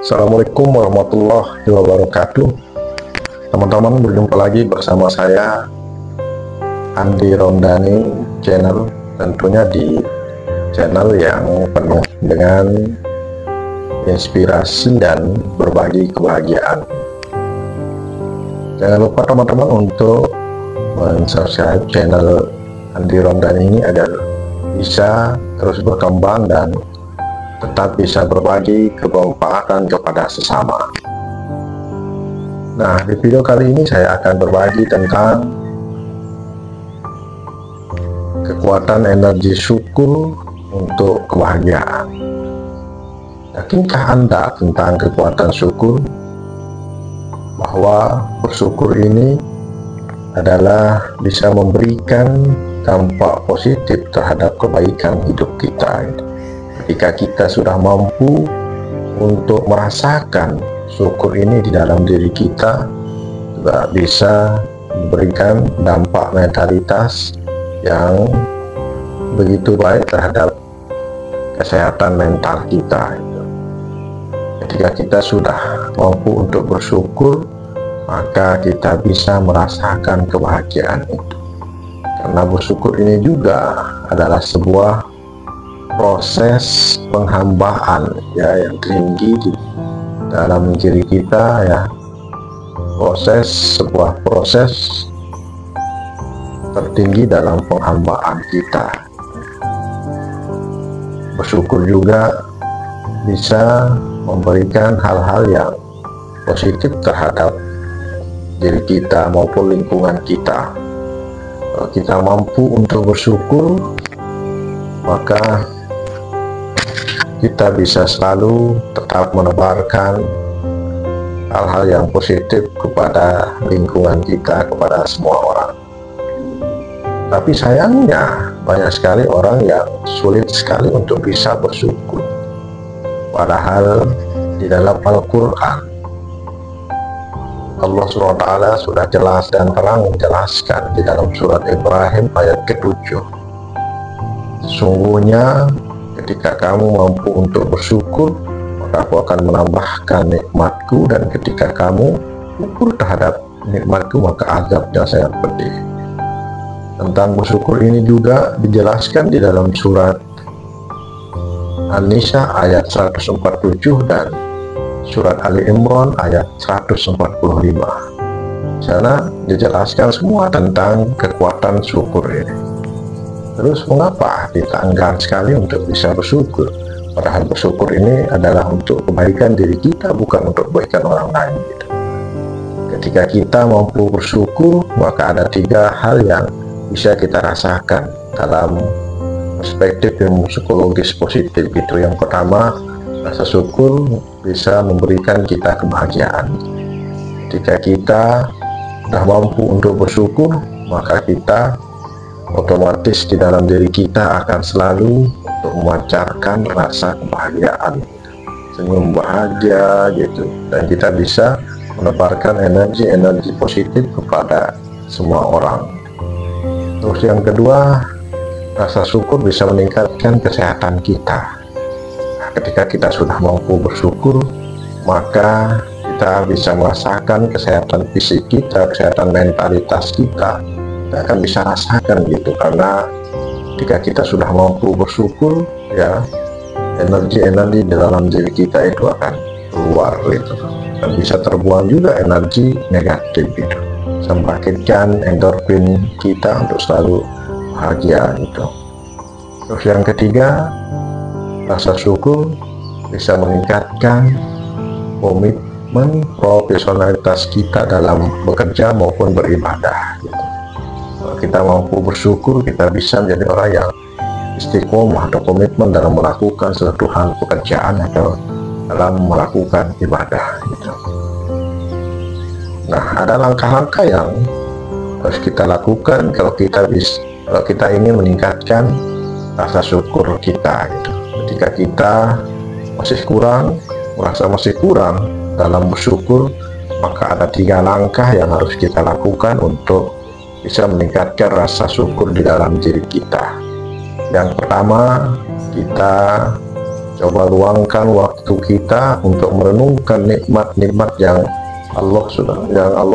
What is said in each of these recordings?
Assalamualaikum warahmatullahi wabarakatuh. Teman-teman, berjumpa lagi bersama saya Andi Romdhani channel, tentunya di channel yang penuh dengan inspirasi dan berbagi kebahagiaan. Jangan lupa teman-teman untuk subscribe channel Andi Romdhani ini agar bisa terus berkembang dan tetap bisa berbagi kebermanfaatan kepada sesama. Nah, di video kali ini saya akan berbagi tentang kekuatan energi syukur untuk kebahagiaan. Yakinkah Anda tentang kekuatan syukur? Bahwa bersyukur ini adalah bisa memberikan dampak positif terhadap kebaikan hidup kita. Ketika kita sudah mampu untuk merasakan syukur ini di dalam diri kita, juga bisa memberikan dampak mentalitas yang begitu baik terhadap kesehatan mental kita. Ketika kita sudah mampu untuk bersyukur, maka kita bisa merasakan kebahagiaan itu. Karena bersyukur ini juga adalah sebuah proses penghambaan yang tinggi di dalam diri kita, sebuah proses tertinggi dalam penghambaan kita. Bersyukur juga bisa memberikan hal-hal yang positif terhadap diri kita maupun lingkungan kita. Kalau kita mampu untuk bersyukur, maka kita bisa selalu tetap menebarkan hal-hal yang positif kepada lingkungan kita, kepada semua orang. Tapi sayangnya banyak sekali orang yang sulit sekali untuk bisa bersyukur. Padahal di dalam Al-Quran Allah SWT sudah jelas dan terang menjelaskan di dalam surat Ibrahim ayat ke-7. Sesungguhnya ketika kamu mampu untuk bersyukur, maka aku akan menambahkan nikmatku, dan ketika kamu syukur terhadap nikmatku, maka azabnya sangat pedih. Tentang bersyukur ini juga dijelaskan di dalam surat An-Nisa ayat 147 dan surat Ali Imran ayat 145. Di sana dijelaskan semua tentang kekuatan syukur ini. Terus mengapa kita enggan sekali untuk bisa bersyukur? Padahal bersyukur ini adalah untuk kebaikan diri kita, bukan untuk kebaikan orang lain. Ketika kita mampu bersyukur, maka ada 3 hal yang bisa kita rasakan dalam perspektif ilmu psikologis positif. Yang pertama, rasa syukur bisa memberikan kita kebahagiaan. Ketika kita sudah mampu untuk bersyukur, maka kita otomatis di dalam diri kita akan selalu untuk memancarkan rasa kebahagiaan, senyum bahagia gitu, dan kita bisa menebarkan energi positif kepada semua orang. Terus yang kedua, rasa syukur bisa meningkatkan kesehatan kita. Ketika kita sudah mampu bersyukur, maka kita bisa merasakan kesehatan fisik kita, kesehatan mentalitas kita akan bisa rasakan gitu. Karena ketika kita sudah mampu bersyukur, energi di dalam diri kita itu akan keluar gitu, dan bisa terbuang juga energi negatif itu, membangkitkan endorfin kita untuk selalu bahagia gitu. Terus yang ketiga, rasa syukur bisa meningkatkan komitmen profesionalitas kita dalam bekerja maupun beribadah gitu. Kalau kita mampu bersyukur, kita bisa menjadi orang yang istiqomah atau komitmen dalam melakukan suatu hal pekerjaan atau dalam melakukan ibadah gitu. Nah, ada langkah-langkah yang harus kita lakukan kalau kita ingin meningkatkan rasa syukur kita gitu. Ketika kita merasa masih kurang dalam bersyukur, maka ada 3 langkah yang harus kita lakukan untuk bisa meningkatkan rasa syukur di dalam diri kita. Yang pertama, kita Coba luangkan waktu kita untuk merenungkan nikmat-nikmat yang Allah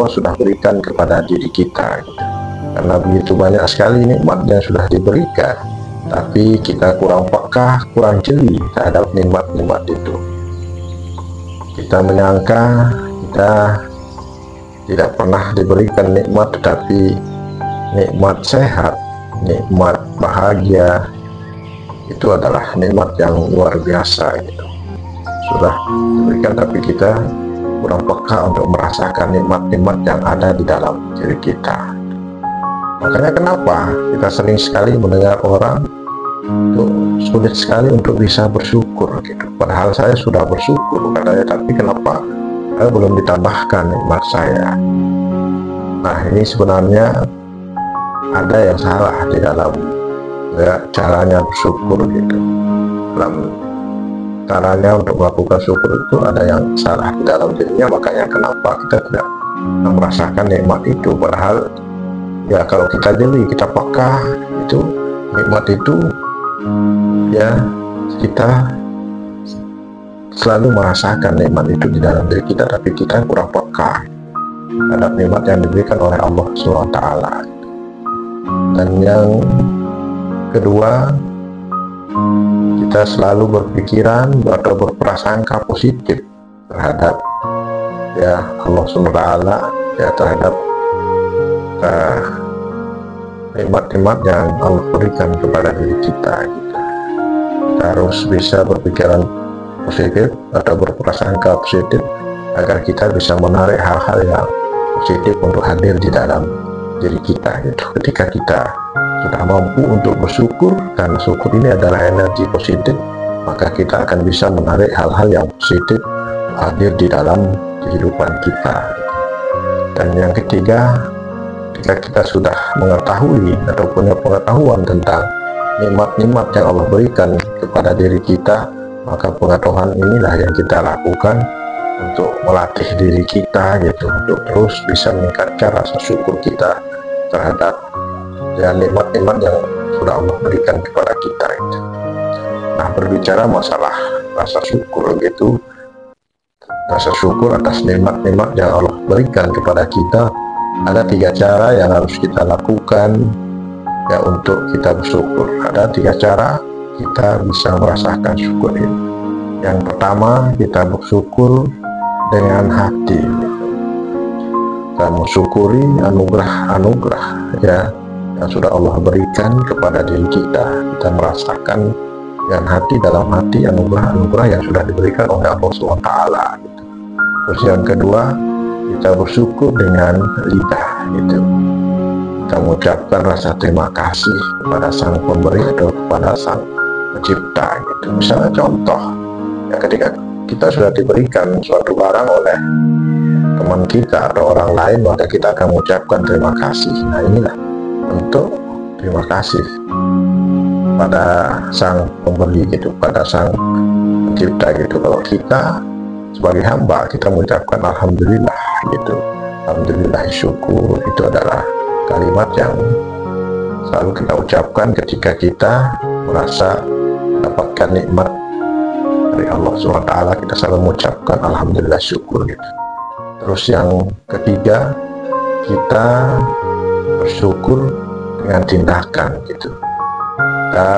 sudah berikan kepada diri kita, gitu. Karena begitu banyak sekali nikmat yang sudah diberikan, tapi kita kurang peka, kurang jeli terhadap nikmat-nikmat itu. Kita menyangka kita tidak pernah diberikan nikmat, tetapi nikmat sehat, nikmat bahagia itu adalah nikmat yang luar biasa, gitu. Sudah diberikan, tapi kita kurang peka untuk merasakan nikmat-nikmat yang ada di dalam diri kita. Makanya kenapa kita sering sekali mendengar orang itu sulit sekali untuk bisa bersyukur, gitu. Padahal saya sudah bersyukur katanya, tapi kenapa saya belum ditambahkan nikmat saya? Nah, ini sebenarnya ada yang salah di dalam caranya bersyukur, gitu. Dalam caranya untuk melakukan syukur itu ada yang salah di dalam dirinya. Makanya kenapa kita tidak merasakan nikmat itu? Padahal ya kalau kita jeli, kita peka, itu nikmat itu ya kita selalu merasakan nikmat itu di dalam diri kita, tapi kita kurang peka terhadap nikmat yang diberikan oleh Allah SWT. Dan yang kedua, kita selalu berpikiran atau berprasangka positif terhadap ya Allah SWT, ya terhadap nikmat-nikmat yang Allah berikan kepada diri kita, gitu. Kita harus bisa berpikiran positif atau berprasangka positif agar kita bisa menarik hal-hal yang positif untuk hadir di dalam diri kita, gitu. Ketika kita sudah mampu untuk bersyukur, karena syukur ini adalah energi positif, maka kita akan bisa menarik hal-hal yang positif hadir di dalam kehidupan kita. Dan yang ketiga, ketika kita sudah mengetahui atau punya pengetahuan tentang nikmat-nikmat yang Allah berikan kepada diri kita, maka pengetahuan inilah yang kita lakukan untuk melatih diri kita, gitu, untuk terus bisa meningkatkan rasa syukur kita terhadap ya nikmat-nikmat yang sudah Allah berikan kepada kita, gitu. Nah, berbicara masalah rasa syukur, gitu, rasa syukur atas nikmat-nikmat yang Allah berikan kepada kita, ada 3 cara yang harus kita lakukan ya untuk kita bersyukur. Ada 3 cara kita bisa merasakan syukur ini. Yang pertama, kita bersyukur dengan hati. Kita mensyukuri anugerah-anugerah ya yang sudah Allah berikan kepada diri kita. Kita merasakan dengan hati, dalam hati, anugerah-anugerah yang sudah diberikan oleh Allah SWT, gitu. Terus yang kedua, kita bersyukur dengan lidah, gitu. Kita mengucapkan rasa terima kasih kepada sang pemberi atau kepada sang pencipta, gitu. Misalnya contoh, ya ketika kita sudah diberikan suatu barang oleh teman kita atau orang lain, maka kita akan mengucapkan terima kasih. Nah, inilah bentuk terima kasih pada sang pemberi, gitu, pada sang pencipta, gitu. Kalau kita sebagai hamba, kita mengucapkan alhamdulillah, gitu. Alhamdulillah, syukur, itu adalah kalimat yang selalu kita ucapkan ketika kita merasa mendapatkan nikmat dari Allah SWT. Kita selalu mengucapkan alhamdulillah, syukur, gitu. Terus yang ketiga, kita bersyukur dengan tindakan, gitu. Kita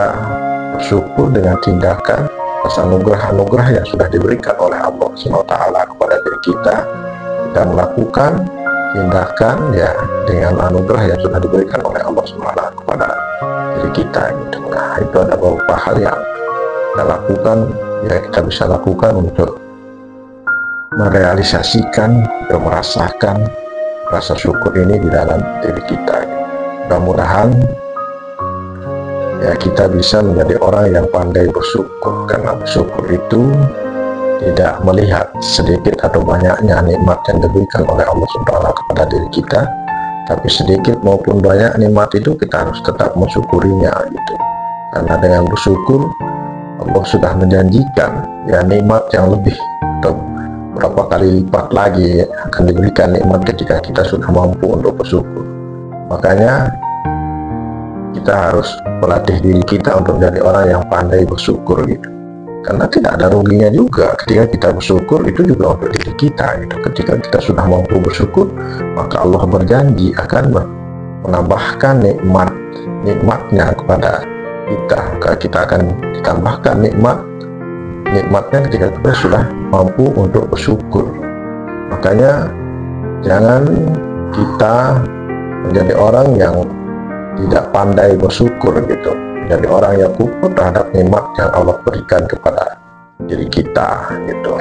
bersyukur dengan tindakan atas anugerah-anugerah yang sudah diberikan oleh Allah SWT kepada diri kita. Kita melakukan tindakan ya dengan anugerah yang sudah diberikan oleh Allah SWT kepada diri kita, gitu. Nah, itu ada beberapa hal yang kita lakukan, ya kita bisa lakukan untuk merealisasikan atau merasakan rasa syukur ini di dalam diri kita. Mudah-mudahan ya kita bisa menjadi orang yang pandai bersyukur, karena bersyukur itu tidak melihat sedikit atau banyaknya nikmat yang diberikan oleh Allah SWT kepada diri kita, tapi sedikit maupun banyak nikmat itu kita harus tetap mensyukurinya, gitu. Karena dengan bersyukur, Allah sudah menjanjikan ya nikmat yang lebih atau berapa kali lipat lagi akan diberikan nikmat ketika kita sudah mampu untuk bersyukur. Makanya kita harus melatih diri kita untuk menjadi orang yang pandai bersyukur, gitu. karena tidak ada ruginya juga ketika kita bersyukur. Itu juga untuk diri kita gitu. Ketika kita sudah mampu bersyukur, maka Allah berjanji akan menambahkan nikmatnya kepada kita. Maka kita akan ditambahkan nikmatnya ketika kita sudah mampu untuk bersyukur. Makanya jangan kita menjadi orang yang tidak pandai bersyukur gitu, menjadi orang yang kufur terhadap nikmat yang Allah berikan kepada diri kita gitu.